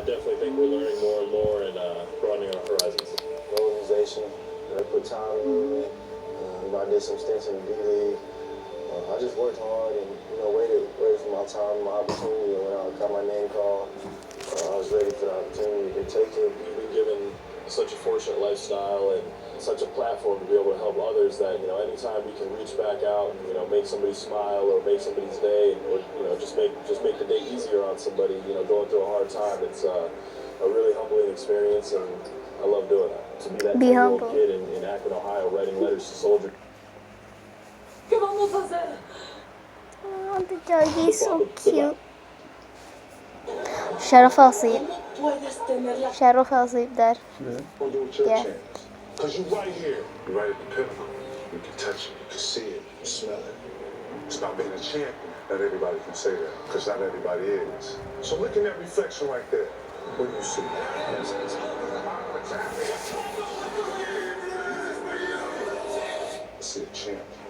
definitely think we're learning more and more and broadening our horizons. The organization, I put time in it. I did some stints in the D-League. I just worked hard and, waited for my time, my opportunity. And when I got my name called, I was ready for the opportunity to take it. We've been given such a fortunate lifestyle and such a platform to be able to help others that, anytime we can reach back out and, make somebody smile or make somebody's day or, just make the day easier on somebody, going through a hard time. It's a really humbling experience, and I love doing that. To be that 10-year-old kid in Akron, Ohio, writing letters to soldiers. ¿Qué vamos a hacer? Oh, the doggy's so cute. Shadow fell asleep. Shadow fell asleep, Dad. Yeah. Because you're right here. You're right at the pinnacle. You can touch it, you can see it, you smell it. It's about being a champion. Not everybody can say that, because not everybody is. So look in that reflection right there. What do you see? I see a champion.